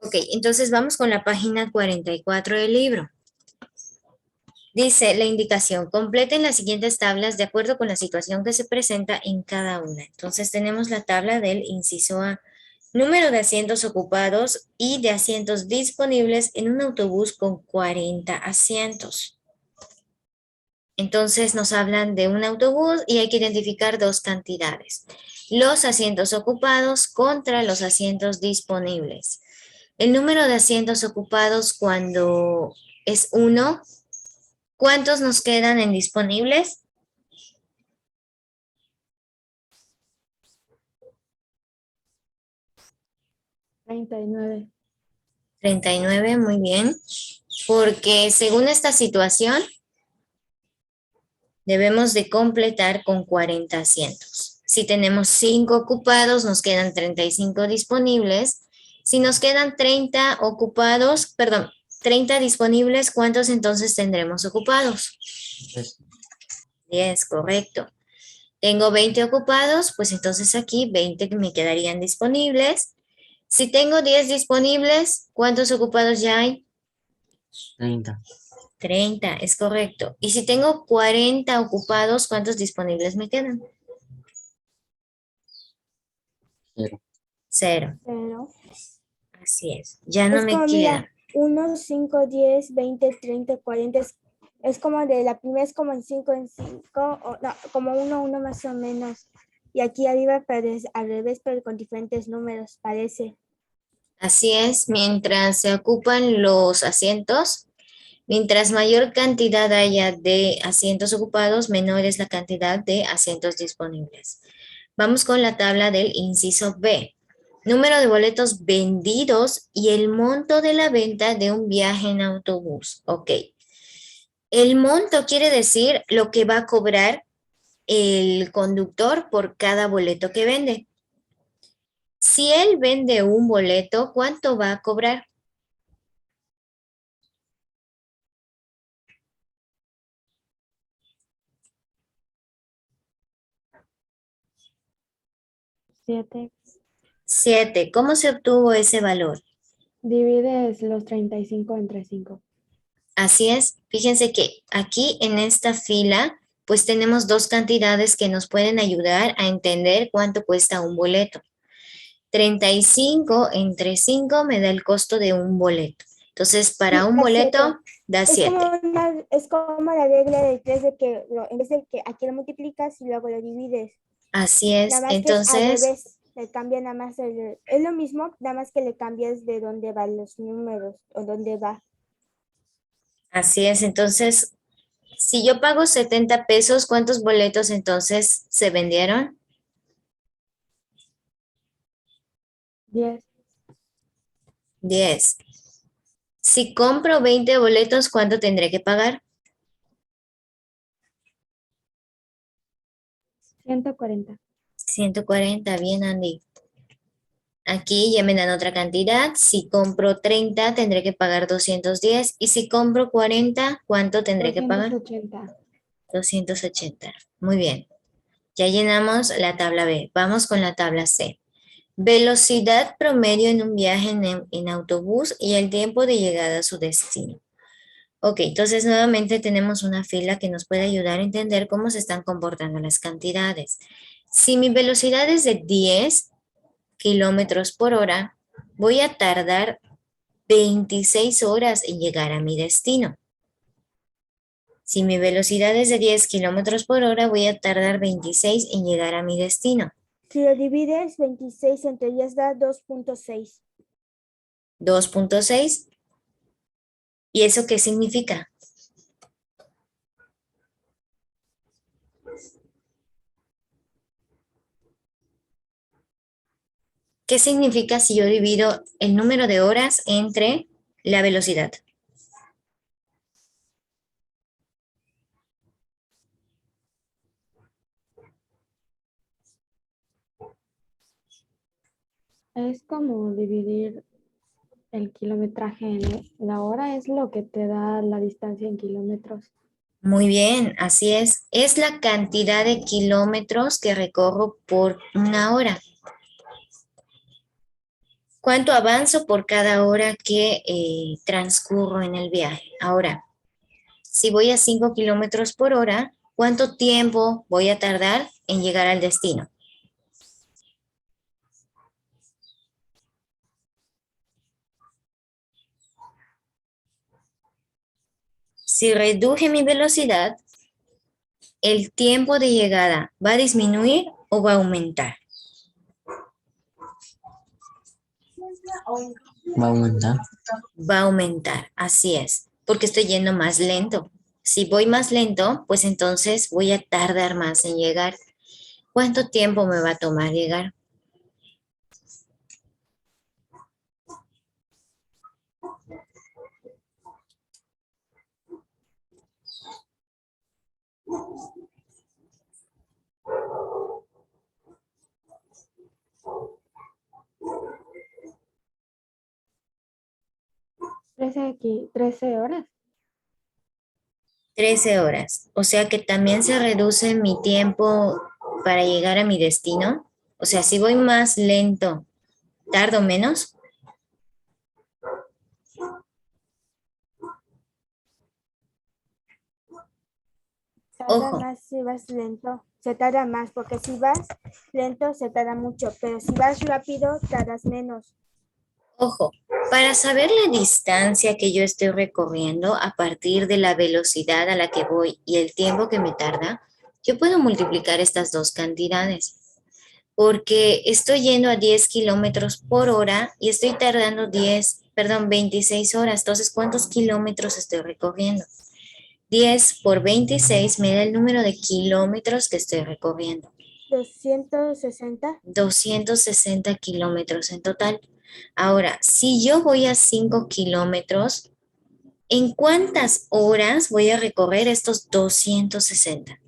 Ok, entonces vamos con la página 44 del libro. Dice la indicación, completen las siguientes tablas de acuerdo con la situación que se presenta en cada una. Entonces tenemos la tabla del inciso A. Número de asientos ocupados y de asientos disponibles en un autobús con 40 asientos. Entonces nos hablan de un autobús y hay que identificar dos cantidades. Los asientos ocupados contra los asientos disponibles. El número de asientos ocupados cuando es 1, ¿cuántos nos quedan en disponibles? 39. 39, muy bien. Porque según esta situación, debemos de completar con 40 asientos. Si tenemos 5 ocupados, nos quedan 35 disponibles. Si nos quedan 30 ocupados, perdón, 30 disponibles, ¿cuántos entonces tendremos ocupados? 10, correcto. Tengo 20 ocupados, pues entonces aquí 20 me quedarían disponibles. Si tengo 10 disponibles, ¿cuántos ocupados ya hay? 30. 30, es correcto. Y si tengo 40 ocupados, ¿cuántos disponibles me quedan? 0. 0. 0. Así es. Ya no Es me como, queda. mira, 1, 5, 10, 20, 30, 40. Es como de la primera, es como en 5 en 5, o no, como 1, 1 más o menos. Y aquí arriba parece al revés, pero con diferentes números, parece. Así es. Mientras se ocupan los asientos, mientras mayor cantidad haya de asientos ocupados, menor es la cantidad de asientos disponibles. Vamos con la tabla del inciso B. Número de boletos vendidos y el monto de la venta de un viaje en autobús. Ok. El monto quiere decir lo que va a cobrar el conductor por cada boleto que vende. Si él vende un boleto, ¿cuánto va a cobrar? Siete. 7. ¿Cómo se obtuvo ese valor? Divides los 35 entre 5. Así es. Fíjense que aquí en esta fila, pues tenemos dos cantidades que nos pueden ayudar a entender cuánto cuesta un boleto. 35 entre 5 me da el costo de un boleto. Entonces, para un boleto da Es como 7. es como la regla del 3 de que en vez de que aquí lo multiplicas y luego lo divides. Así es. Nada más que es al Entonces, revés. Le cambia nada más es lo mismo, nada más que le cambias de dónde van los números o dónde va. así es. Entonces, si yo pago 70 pesos, ¿cuántos boletos entonces se vendieron? 10. 10. Si compro 20 boletos, ¿cuánto tendré que pagar? 140. 140, bien, Andy. Aquí ya me dan otra cantidad. Si compro 30, tendré que pagar 210. Y si compro 40, ¿cuánto tendré que pagar? 280. 280. Muy bien. Ya llenamos la tabla B. Vamos con la tabla C. Velocidad promedio en un viaje en autobús y el tiempo de llegada a su destino. Ok, entonces nuevamente tenemos una fila que nos puede ayudar a entender cómo se están comportando las cantidades. Si mi velocidad es de 10 kilómetros por hora, voy a tardar 26 horas en llegar a mi destino. Si mi velocidad es de 10 kilómetros por hora, voy a tardar 26 en llegar a mi destino. Si lo divides 26 entre 10 da 2.6. 2.6. ¿Y eso qué significa? ¿Qué significa si yo divido el número de horas entre la velocidad? Es como dividir el kilometraje en la hora, es lo que te da la distancia en kilómetros. Muy bien, así es. Es la cantidad de kilómetros que recorro por una hora. ¿Cuánto avanzo por cada hora que transcurro en el viaje? Ahora, si voy a 5 kilómetros por hora, ¿cuánto tiempo voy a tardar en llegar al destino? Si reduje mi velocidad, ¿el tiempo de llegada va a disminuir o va a aumentar? Va a aumentar. Va a aumentar, así es, porque estoy yendo más lento. Si voy más lento, pues entonces voy a tardar más en llegar. ¿Cuánto tiempo me va a tomar llegar? Aquí, 13 horas. 13 horas. O sea que también se reduce mi tiempo para llegar a mi destino. O sea, si voy más lento, ¿tardo menos? Tarda Ojo, más si vas lento. Se tarda más, porque si vas lento se tarda mucho, pero si vas rápido tardas menos. ojo. Para saber la distancia que yo estoy recorriendo a partir de la velocidad a la que voy y el tiempo que me tarda, yo puedo multiplicar estas dos cantidades. Porque estoy yendo a 10 kilómetros por hora y estoy tardando 26 horas. Entonces, ¿cuántos kilómetros estoy recorriendo? 10 por 26 me da el número de kilómetros que estoy recorriendo. 260. 260 kilómetros en total. Ahora, si yo voy a 5 kilómetros, ¿en cuántas horas voy a recorrer estos 260?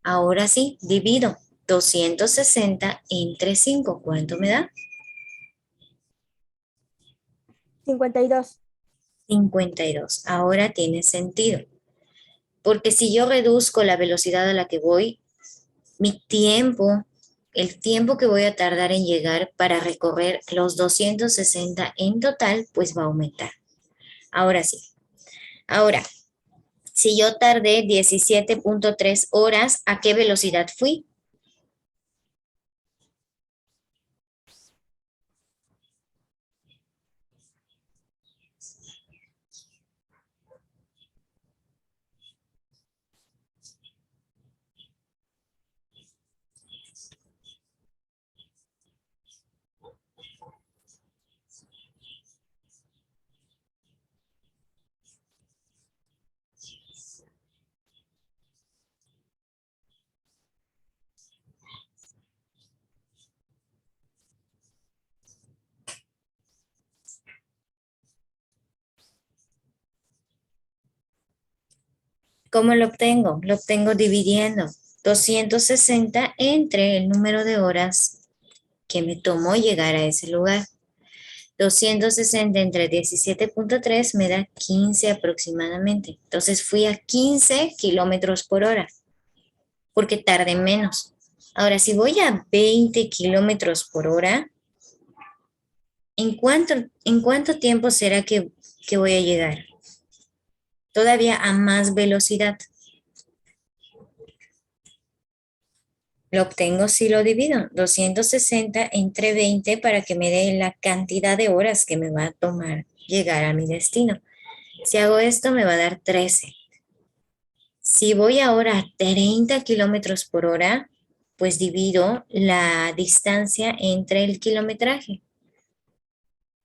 Ahora sí, divido 260 entre 5. ¿Cuánto me da? 52. 52. Ahora tiene sentido. Porque si yo reduzco la velocidad a la que voy, mi tiempo, el tiempo que voy a tardar en llegar para recorrer los 260 en total, pues va a aumentar. Ahora sí. Ahora, si yo tardé 17.3 horas, ¿a qué velocidad fui? ¿Cómo lo obtengo? Lo obtengo dividiendo 260 entre el número de horas que me tomó llegar a ese lugar. 260 entre 17.3 me da 15 aproximadamente. Entonces fui a 15 kilómetros por hora porque tardé menos. Ahora, si voy a 20 kilómetros por hora, ¿en cuánto tiempo será que voy a llegar? Todavía a más velocidad. Lo obtengo si lo divido. 260 entre 20 para que me dé la cantidad de horas que me va a tomar llegar a mi destino. Si hago esto, me va a dar 13. Si voy ahora a 30 kilómetros por hora, pues divido la distancia entre el kilometraje.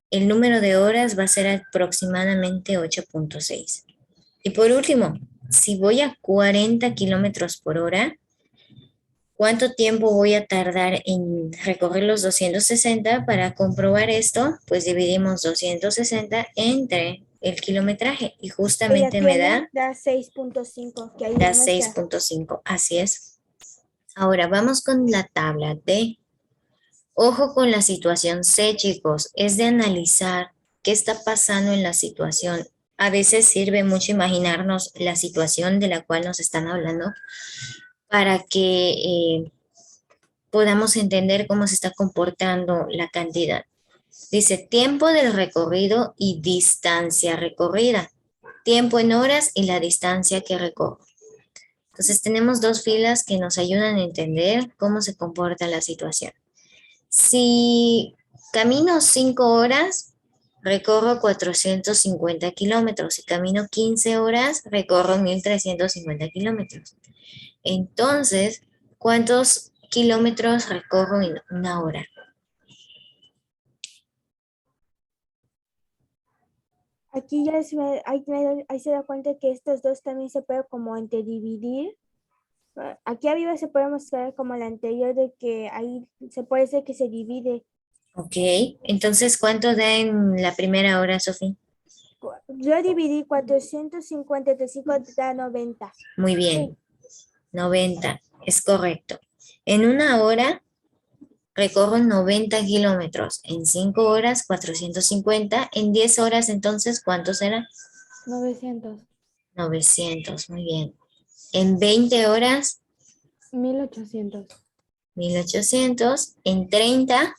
El número de horas va a ser aproximadamente 8.6. Y por último, si voy a 40 kilómetros por hora, ¿cuánto tiempo voy a tardar en recorrer los 260? Para comprobar esto, pues dividimos 260 entre el kilometraje y justamente me da 6.5, que ahí da demuestra. 6.5. Así es. Ahora vamos con la tabla D. Ojo con la situación C, chicos. Es de analizar qué está pasando en la situación. A veces sirve mucho imaginarnos la situación de la cual nos están hablando para que podamos entender cómo se está comportando la cantidad. Dice tiempo del recorrido y distancia recorrida. Tiempo en horas y la distancia que recorro. Entonces tenemos dos filas que nos ayudan a entender cómo se comporta la situación. Si camino 5 horas, recorro 450 kilómetros. Si camino 15 horas, recorro 1350 kilómetros. Entonces, ¿cuántos kilómetros recorro en una hora? Aquí ya ahí se da cuenta que estos dos también se pueden como interdividir. Aquí arriba se puede mostrar como la anterior de que ahí se puede ser que se divide. Ok, entonces, ¿cuánto da en la primera hora, Sofía? Yo dividí 455 da 90. Muy bien, 90, es correcto. En una hora recorro 90 kilómetros, en 5 horas 450, en 10 horas entonces, ¿cuánto será? 900. 900, muy bien. En 20 horas, 1800. 1800, en 30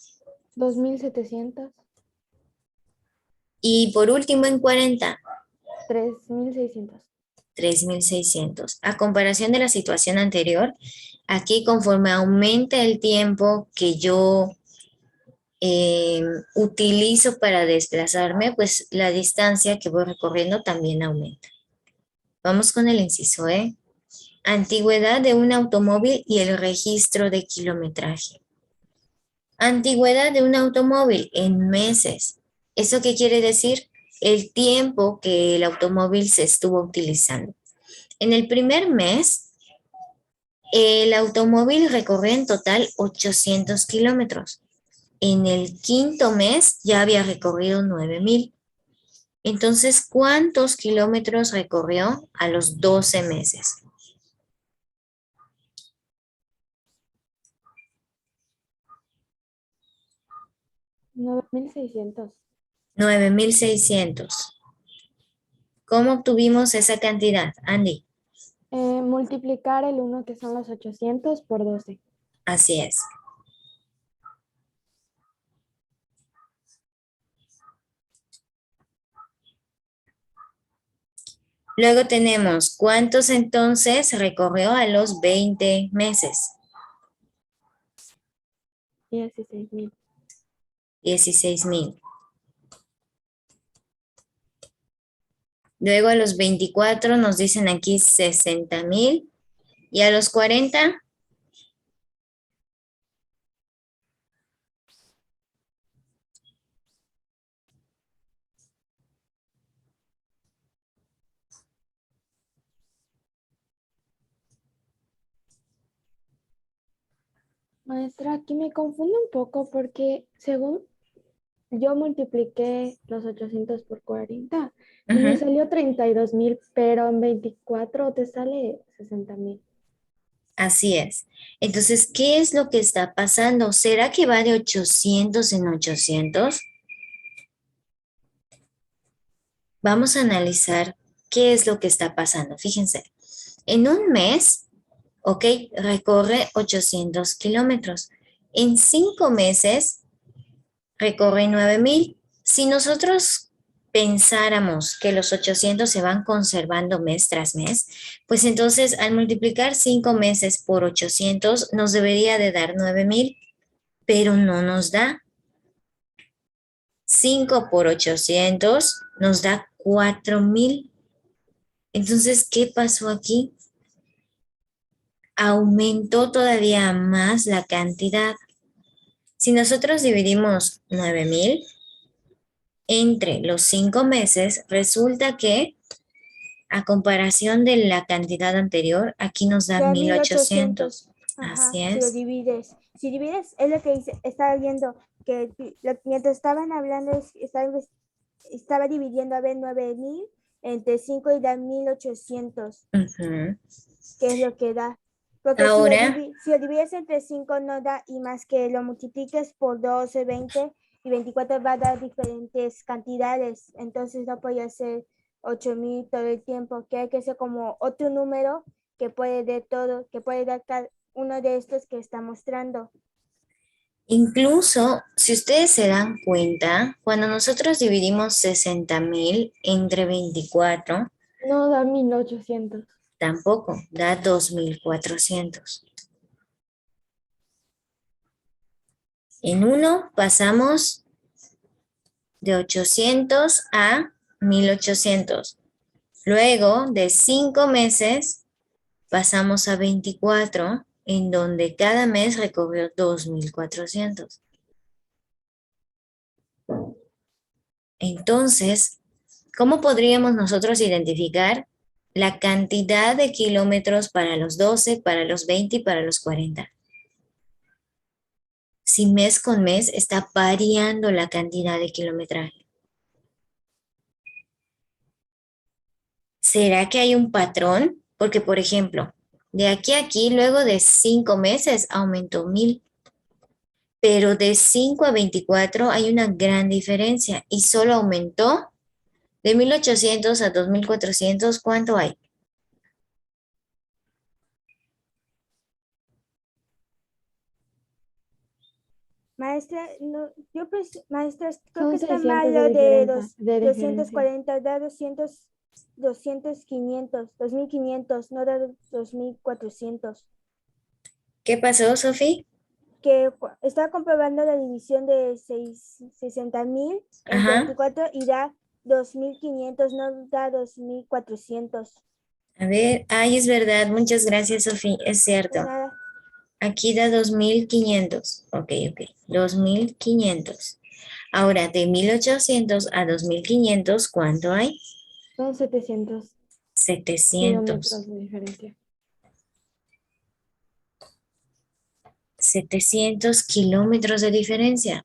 2700. y por último en 40, 3600. 3600. A comparación de la situación anterior, aquí conforme aumenta el tiempo que yo utilizo para desplazarme, pues la distancia que voy recorriendo también aumenta. Vamos con el inciso E. Antigüedad de un automóvil y el registro de kilometraje. Antigüedad de un automóvil en meses. ¿Eso qué quiere decir? El tiempo que el automóvil se estuvo utilizando. En el primer mes, el automóvil recorrió en total 800 kilómetros. En el quinto mes ya había recorrido 9000. Entonces, ¿cuántos kilómetros recorrió a los 12 meses? 9600. 9600. ¿Cómo obtuvimos esa cantidad, Andy? Multiplicar el 1 que son los 800 por 12. Así es. Luego tenemos, ¿cuántos entonces recorrió a los 20 meses? 16,000. 16,000. Luego a los 24 nos dicen aquí 60,000. Y a los 40, Maestra, aquí me confundo un poco porque según yo multipliqué los 800 por 40 y me salió 32,000, pero en 24 te sale 60,000. así es. Entonces, ¿qué es lo que está pasando? ¿Será que va de 800 en 800? Vamos a analizar qué es lo que está pasando. Fíjense, en un mes, ok, recorre 800 kilómetros. En 5 meses, recorre 9000. Si nosotros pensáramos que los 800 se van conservando mes tras mes, pues entonces al multiplicar 5 meses por 800 nos debería de dar 9000, pero no nos da. 5 por 800 nos da 4000. Entonces, ¿qué pasó aquí? Aumentó todavía más la cantidad. Si nosotros dividimos 9000 entre los 5 meses, resulta que a comparación de la cantidad anterior, aquí nos da Da 1800. 1800. Ajá, Así si lo es. divides. Si divides, es lo que estaba viendo, que mientras estaban hablando, estaba dividiendo a ver 9000 entre 5 y da 1800, Ujú. que es lo que da. Porque Ahora, si lo divides entre 5 no da, y más que lo multipliques por 12, 20 y 24 va a dar diferentes cantidades. Entonces no puede ser 8000 todo el tiempo, que hay que ser como otro número que puede dar todo, que puede dar uno de estos que está mostrando. Incluso, si ustedes se dan cuenta, cuando nosotros dividimos 60,000 entre 24, No da 1800. tampoco da 2,400. En uno pasamos de 800 a 1,800. Luego de 5 meses pasamos a 24, en donde cada mes recorrió 2,400. Entonces, ¿cómo podríamos nosotros identificar la cantidad de kilómetros para los 12, para los 20 y para los 40? Si mes con mes está variando la cantidad de kilometraje. ¿Será que hay un patrón? Porque, por ejemplo, de aquí a aquí, luego de 5 meses, aumentó 1,000. Pero de 5 a 24 hay una gran diferencia y solo aumentó de 1,800 a 2,400. ¿Cuánto hay? Maestra, no, maestra, creo que Son está 600 mal lo de de diferencia, de 240, da 200, 500, 2500, no da 2400. ¿Qué pasó, Sofía? Que estaba comprobando la división de 60,000 entre Ajá. 24 y da 2500, no da 2400. A ver, ay, es verdad, muchas gracias, Sofía, es cierto. Pues nada, Aquí da 2,500. Ok, 2,500. Ahora, de 1,800 a 2,500, ¿cuánto hay? Son 700 700. kilómetros de diferencia. 700 kilómetros de diferencia.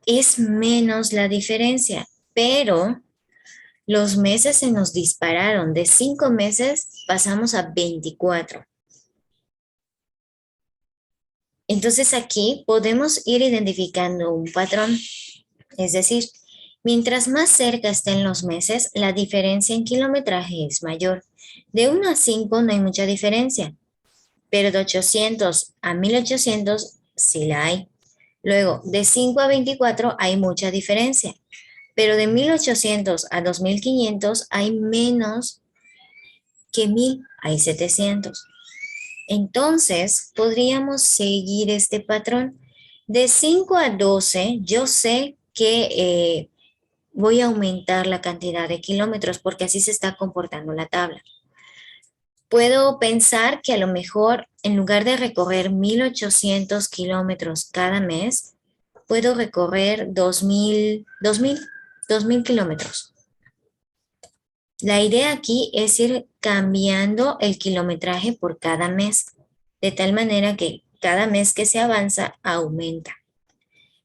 Es menos la diferencia, pero los meses se nos dispararon. De 5 meses pasamos a 24. Entonces aquí podemos ir identificando un patrón. Es decir, mientras más cerca estén los meses, la diferencia en kilometraje es mayor. De 1 a 5 no hay mucha diferencia, pero de 800 a 1,800 sí la hay. Luego, de 5 a 24 hay mucha diferencia, pero de 1,800 a 2,500 hay menos que 1,000, hay 700. Entonces, podríamos seguir este patrón. De 5 a 12, yo sé que voy a aumentar la cantidad de kilómetros porque así se está comportando la tabla. Puedo pensar que a lo mejor en lugar de recorrer 1,800 kilómetros cada mes, puedo recorrer 2,000 kilómetros. La idea aquí es ir cambiando el kilometraje por cada mes, de tal manera que cada mes que se avanza aumenta.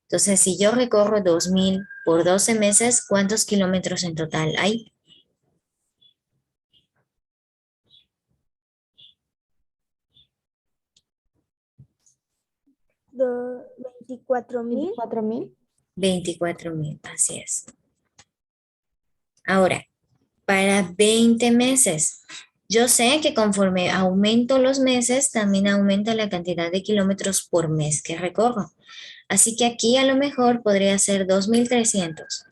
Entonces, si yo recorro 2,000 por 12 meses, ¿cuántos kilómetros en total hay? do- 24,000. 24,000. 24,000, así es. Ahora, para 20 meses, yo sé que conforme aumento los meses, también aumenta la cantidad de kilómetros por mes que recorro. Así que aquí a lo mejor podría ser 2,300.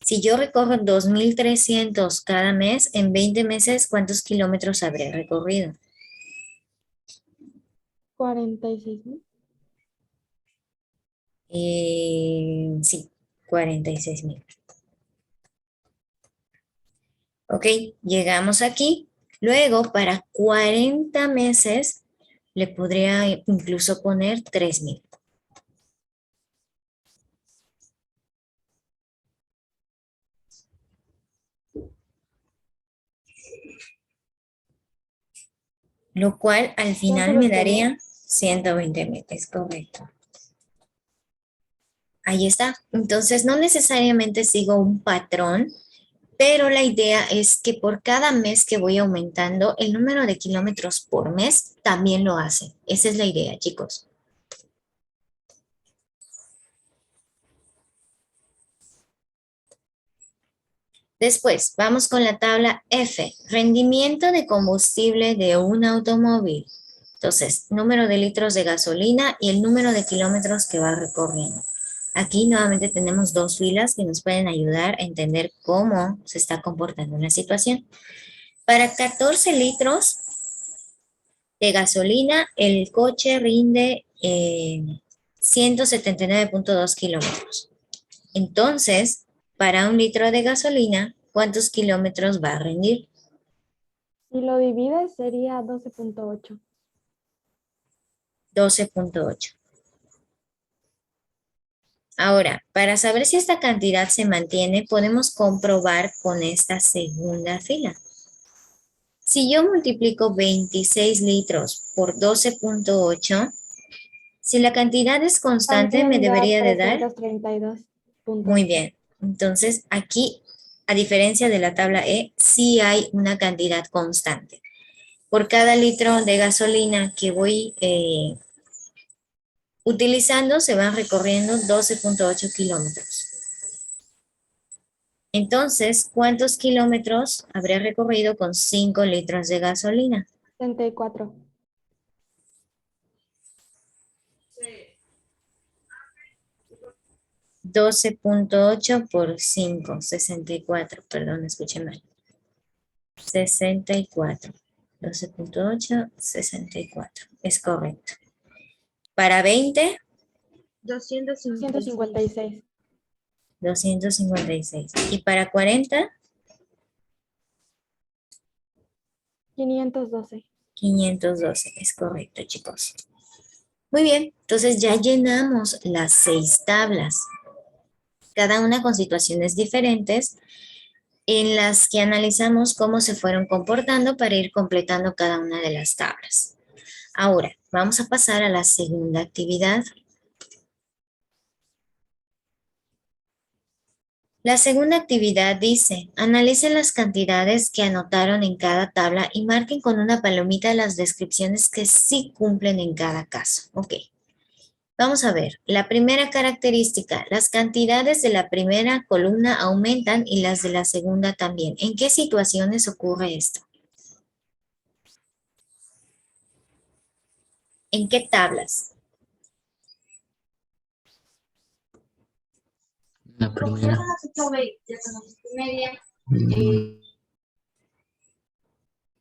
Si yo recorro 2,300 cada mes, en 20 meses, ¿cuántos kilómetros habré recorrido? 46,000. Sí, 46,000. Ok, llegamos aquí. Luego, para 40 meses, le podría incluso poner 3,000. Lo cual al final me 120,000. daría 120,000, es correcto. Ahí está. Entonces, no necesariamente sigo un patrón, pero la idea es que por cada mes que voy aumentando, el número de kilómetros por mes también lo hace. Esa es la idea, chicos. Después, vamos con la tabla F, rendimiento de combustible de un automóvil. Entonces, número de litros de gasolina y el número de kilómetros que va recorriendo. Aquí nuevamente tenemos dos filas que nos pueden ayudar a entender cómo se está comportando la situación. Para 14 litros de gasolina, el coche rinde 179.2 kilómetros. Entonces, para un litro de gasolina, ¿cuántos kilómetros va a rendir? Si lo divides sería 12.8. 12.8. Ahora, para saber si esta cantidad se mantiene, podemos comprobar con esta segunda fila. Si yo multiplico 26 litros por 12.8, si la cantidad es constante, me También da debería de dar. 332 puntos. Muy bien. Entonces, aquí, a diferencia de la tabla E, sí hay una cantidad constante. Por cada litro de gasolina que voy utilizando, se van recorriendo 12.8 kilómetros. Entonces, ¿cuántos kilómetros habré recorrido con 5 litros de gasolina? 64. 12.8 por 5, 64. Perdón, escuché mal. 64. 12.8, 64. Es correcto. Para 20, 156. 256. Y para 40, 512. 512. Es correcto, chicos. Muy bien, entonces ya llenamos las 6 tablas. Cada una con situaciones diferentes en las que analizamos cómo se fueron comportando para ir completando cada una de las tablas. Ahora, vamos a pasar a la segunda actividad. La segunda actividad dice, analicen las cantidades que anotaron en cada tabla y marquen con una palomita las descripciones que sí cumplen en cada caso. Ok. Vamos a ver, la primera característica, las cantidades de la primera columna aumentan y las de la segunda también. ¿En qué situaciones ocurre esto? ¿En qué tablas? La primera.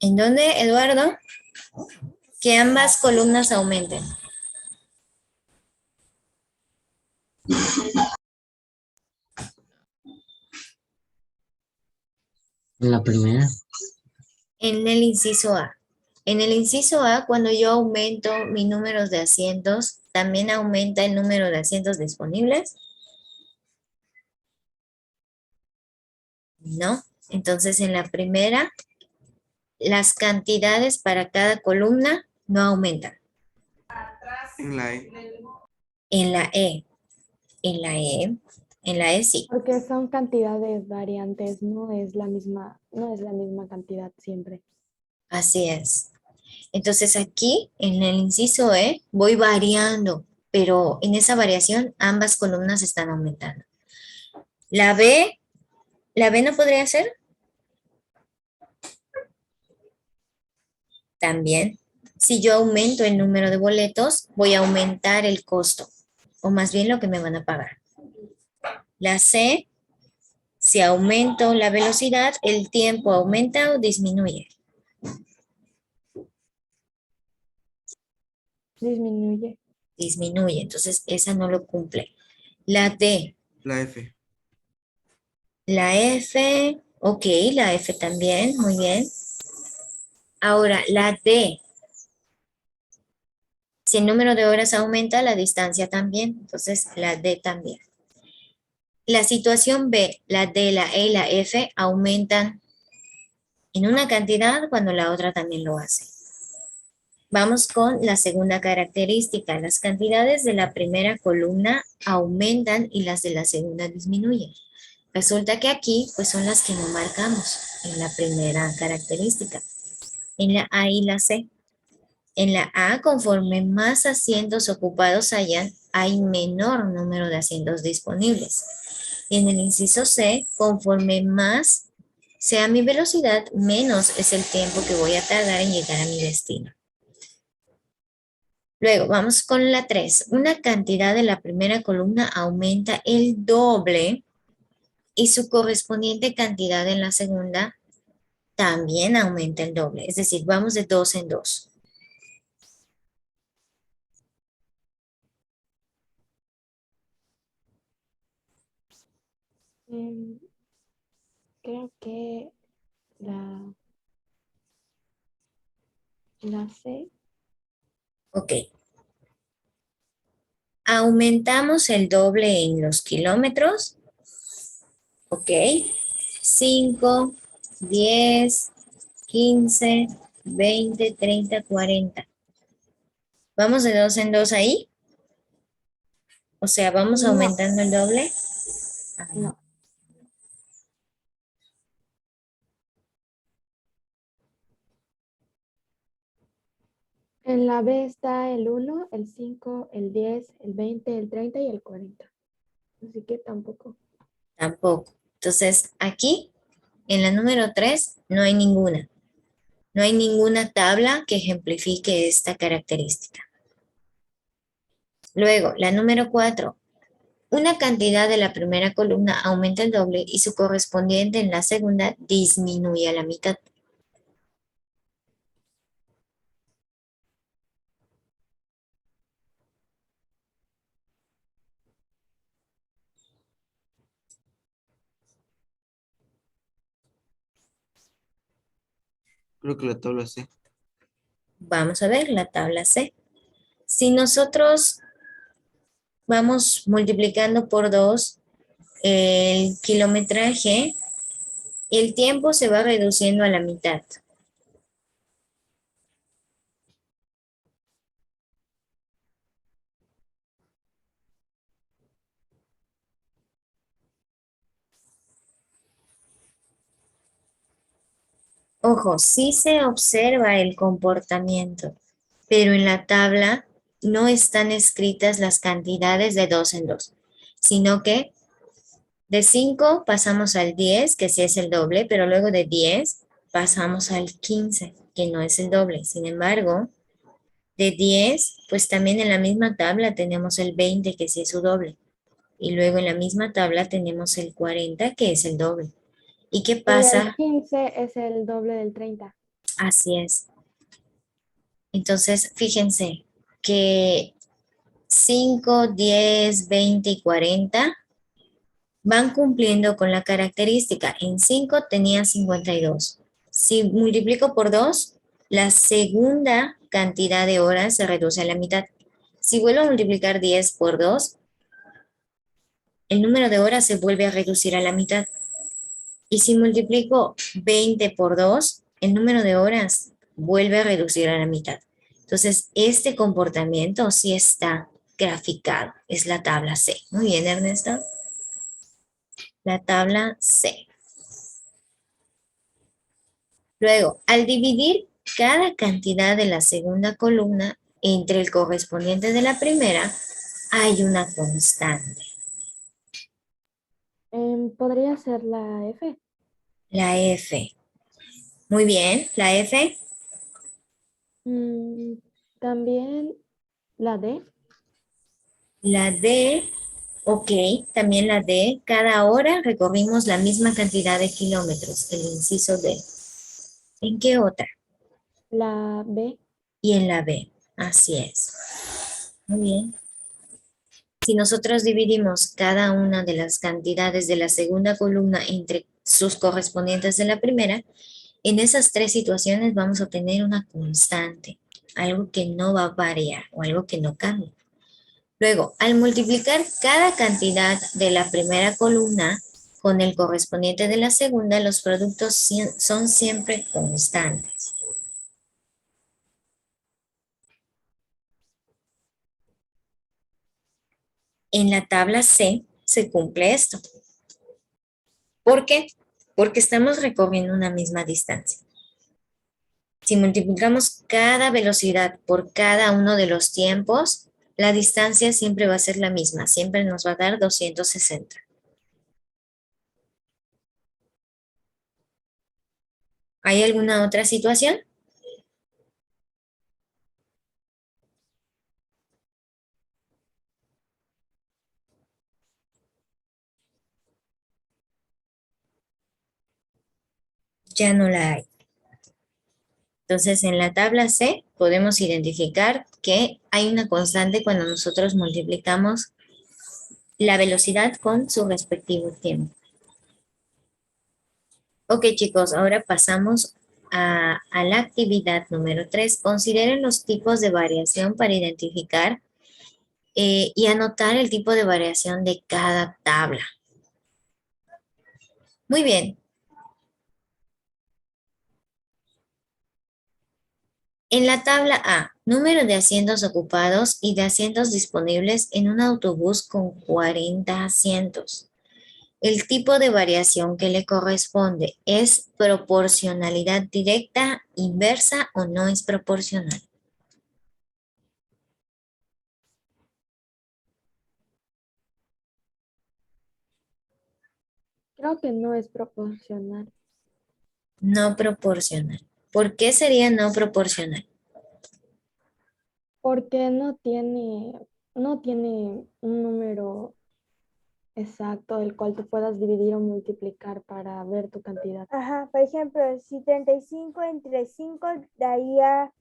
¿En dónde, Eduardo? Que ambas columnas aumenten. La primera. En el inciso A. En el inciso A, cuando yo aumento mi número de asientos, ¿también aumenta el número de asientos disponibles? No. Entonces, en la primera, las cantidades para cada columna no aumentan. En la E. En la E. En la E sí. Porque son cantidades variantes, no es la misma cantidad siempre. Así es. Entonces aquí, en el inciso E, voy variando, pero en esa variación ambas columnas están aumentando. La B no podría ser. También, si yo aumento el número de boletos, voy a aumentar el costo, o más bien lo que me van a pagar. La C, si aumento la velocidad, el tiempo aumenta o disminuye. Disminuye. Disminuye, entonces esa no lo cumple. La D, La F. la F, ok, la F también, muy bien. Ahora, la D, si el número de horas aumenta, la distancia también, entonces la D también. La situación B, la D, la E y la F aumentan en una cantidad cuando la otra también lo hace. Vamos con la segunda característica. Las cantidades de la primera columna aumentan y las de la segunda disminuyen. Resulta que aquí pues son las que no marcamos en la primera característica. En la A y la C. En la A, conforme más asientos ocupados hayan, hay menor número de asientos disponibles. Y en el inciso C, conforme más sea mi velocidad, menos es el tiempo que voy a tardar en llegar a mi destino. Luego, vamos con la 3. Una cantidad de la primera columna aumenta el doble y su correspondiente cantidad en la segunda también aumenta el doble. Es decir, vamos de 2 en 2. Em, creo que la, la C. Ok. Aumentamos el doble en los kilómetros. Ok. 5, 10, 15, 20, 30, 40. ¿Vamos de 2 en 2 ahí? O sea, vamos No, aumentando el doble. no. En la B está el 1, el 5, el 10, el 20, el 30 y el 40. Así que tampoco. Tampoco. Entonces, aquí, en la número 3, no hay ninguna. No hay ninguna tabla que ejemplifique esta característica. Luego, la número 4. Una cantidad de la primera columna aumenta el doble y su correspondiente en la segunda disminuye a la mitad. Creo que la tabla C. Vamos a ver la tabla C. Si nosotros vamos multiplicando por 2 el kilometraje, el tiempo se va reduciendo a la mitad. Ojo, sí se observa el comportamiento, pero en la tabla no están escritas las cantidades de 2 en 2, sino que de 5 pasamos al 10, que sí es el doble, pero luego de 10 pasamos al 15, que no es el doble. Sin embargo, de 10, pues también en la misma tabla tenemos el 20, que sí es su doble. Y luego en la misma tabla tenemos el 40, que es el doble. ¿Y qué Y el pasa? 15 es el doble del 30. Así es. Entonces, fíjense que 5, 10, 20 y 40 van cumpliendo con la característica. En 5 tenía 52. Si multiplico por 2, la segunda cantidad de horas se reduce a la mitad. Si vuelvo a multiplicar 10 por 2, el número de horas se vuelve a reducir a la mitad. Y si multiplico 20 por 2, el número de horas vuelve a reducir a la mitad. Entonces, este comportamiento sí está graficado. Es la tabla C. Muy bien, Ernesto. La tabla C. Luego, al dividir cada cantidad de la segunda columna entre el correspondiente de la primera, hay una constante. Podría ser la F. La F. Muy bien, la F. Mm, también la D. La D, ok, también la D. Cada hora recorrimos la misma cantidad de kilómetros, el inciso D. ¿En qué otra? La B. Y en la B. Así es. Muy bien. Si nosotros dividimos cada una de las cantidades de la segunda columna entre sus correspondientes de la primera, en esas tres situaciones vamos a tener una constante, algo que no va a variar o algo que no cambia. Luego, al multiplicar cada cantidad de la primera columna con el correspondiente de la segunda, los productos son siempre constantes. En la tabla C se cumple esto. ¿Por qué? Porque estamos recorriendo una misma distancia. Si multiplicamos cada velocidad por cada uno de los tiempos, la distancia siempre va a ser la misma, siempre nos va a dar 260. ¿Hay alguna otra situación? ya no la hay. Entonces, en la tabla C podemos identificar que hay una constante cuando nosotros multiplicamos la velocidad con su respectivo tiempo. Ok, chicos, ahora pasamos a la actividad número 3. Consideren los tipos de variación para identificar y anotar el tipo de variación de cada tabla. Muy bien. En la tabla A, número de asientos ocupados y de asientos disponibles en un autobús con 40 asientos. El tipo de variación que le corresponde es proporcionalidad directa, inversa o no es proporcional. Creo que no es proporcional. No proporcional. ¿Por qué sería no proporcional? Porque no tiene un número exacto del cual tú puedas dividir o multiplicar para ver tu cantidad. Ajá, por ejemplo, si 35 entre 5 daría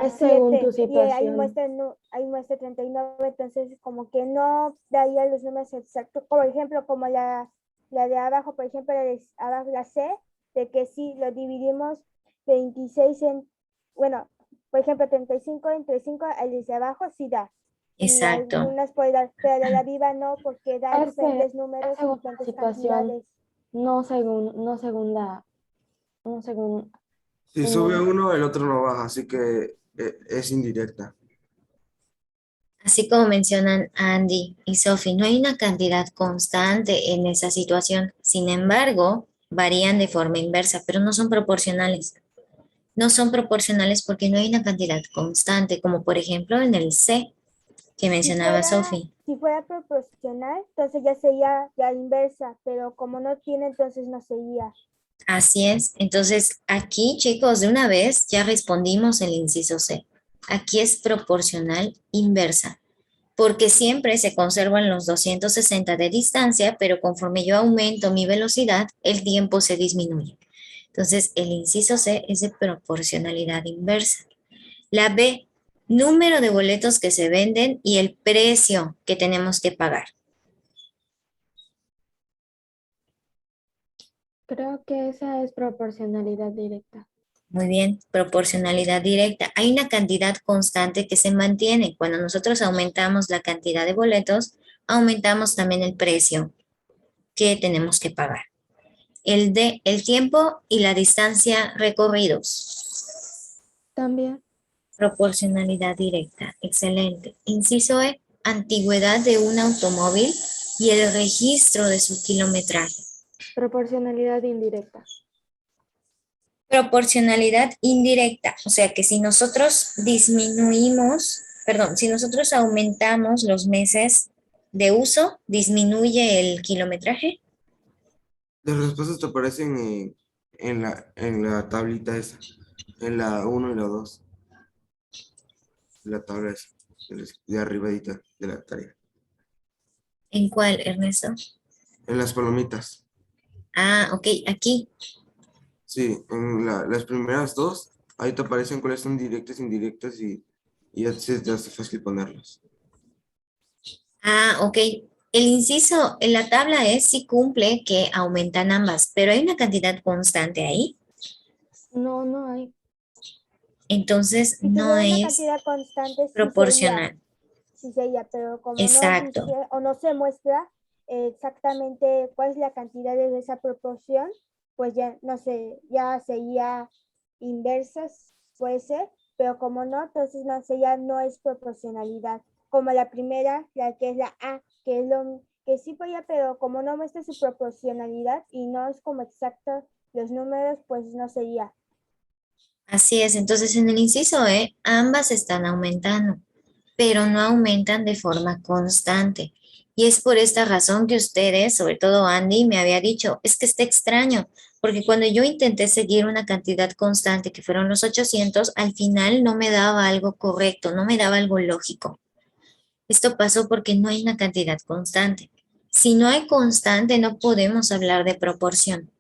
Es según 7, tu y ahí situación. muestra, ahí muestra 39, entonces como que no daría los números exactos. Por ejemplo, como la de abajo, por ejemplo, la de abajo, la C, de que si lo dividimos 26 en, bueno, por ejemplo, 35 entre 5, el de abajo sí da. Y Exacto. algunas puede dar, pero de la viva no, porque da Es que diferentes es números y según la diferentes situación, cantidades. no según Si sube uno, el otro no baja, así que es indirecta. Así como mencionan Andy y Sophie, no hay una cantidad constante en esa situación. Sin embargo, varían de forma inversa, pero no son proporcionales. No son proporcionales porque no hay una cantidad constante, como por ejemplo en el C que mencionaba Sophie. Si fuera proporcional, entonces ya sería ya inversa, pero como no tiene, entonces no sería. Así es. Entonces, aquí, chicos, de una vez ya respondimos el inciso C. Aquí es proporcional inversa, porque siempre se conservan los 260 de distancia, pero conforme yo aumento mi velocidad, el tiempo se disminuye. Entonces, el inciso C es de proporcionalidad inversa. La B, número de boletos que se venden y el precio que tenemos que pagar. Creo que esa es proporcionalidad directa. Muy bien, proporcionalidad directa. Hay una cantidad constante que se mantiene. Cuando nosotros aumentamos la cantidad de boletos, aumentamos también el precio que tenemos que pagar. El D, el tiempo y la distancia recorridos. También Proporcionalidad directa. Excelente. Inciso E, antigüedad de un automóvil y el registro de su kilometraje. proporcionalidad indirecta. Proporcionalidad indirecta, o sea que si nosotros si nosotros aumentamos los meses de uso, disminuye el kilometraje. Las respuestas te aparecen en la tablita esa, en la uno y la 2, la tabla esa, de arribadita de la tarea. ¿En cuál, Ernesto? En las palomitas. Ah, ok, aquí. Sí, en las primeras dos, ahí te aparecen cuáles son directas e indirectas y ya se te hace fácil ponerlas. Ah, ok. El inciso en la tabla es si cumple que aumentan ambas, pero hay una cantidad constante ahí, No hay. entonces Si no tuviera una es cantidad constante, proporcional. sí sería, pero como no dice Exacto. o no se muestra exactamente cuál es la cantidad de esa proporción, pues ya no sé, ya sería inversas, puede ser, pero como no, entonces no sé, ya no es proporcionalidad. Como la primera, la que es la A, que es lo que sí podía, pero como no muestra su proporcionalidad y no es como exacto los números, pues no sería. Así es, entonces en el inciso E, ambas están aumentando, pero no aumentan de forma constante. Y es por esta razón que ustedes, sobre todo Andy, me había dicho, es que está extraño, porque cuando yo intenté seguir una cantidad constante, que fueron los 800, al final no me daba algo correcto, no me daba algo lógico. Esto pasó porque no hay una cantidad constante. Si no hay constante, no podemos hablar de proporción.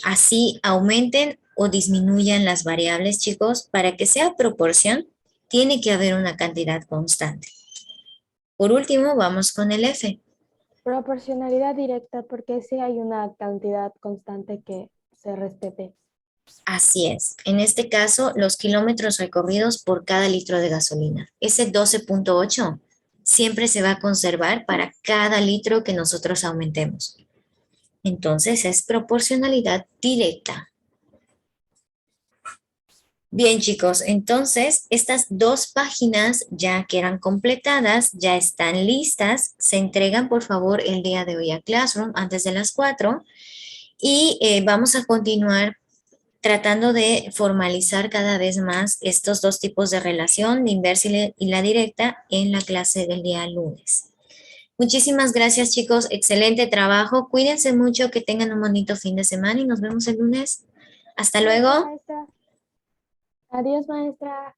Así aumenten o disminuyan las variables, chicos. Para que sea proporción, tiene que haber una cantidad constante. Por último, vamos con el F. Proporcionalidad directa, porque sí hay una cantidad constante que se respete. Así es. En este caso, los kilómetros recorridos por cada litro de gasolina. Ese 12.8 siempre se va a conservar para cada litro que nosotros aumentemos. Entonces, es proporcionalidad directa. Bien, chicos, entonces estas 2 páginas ya quedan completadas, ya están listas. Se entregan, por favor, el día de hoy a Classroom antes de las 4 y vamos a continuar tratando de formalizar cada vez más estos 2 tipos de relación, la inversa y la directa, en la clase del día lunes. Muchísimas gracias, chicos. Excelente trabajo. Cuídense mucho, que tengan un bonito fin de semana y nos vemos el lunes. Hasta luego. Maestra. Adiós, maestra.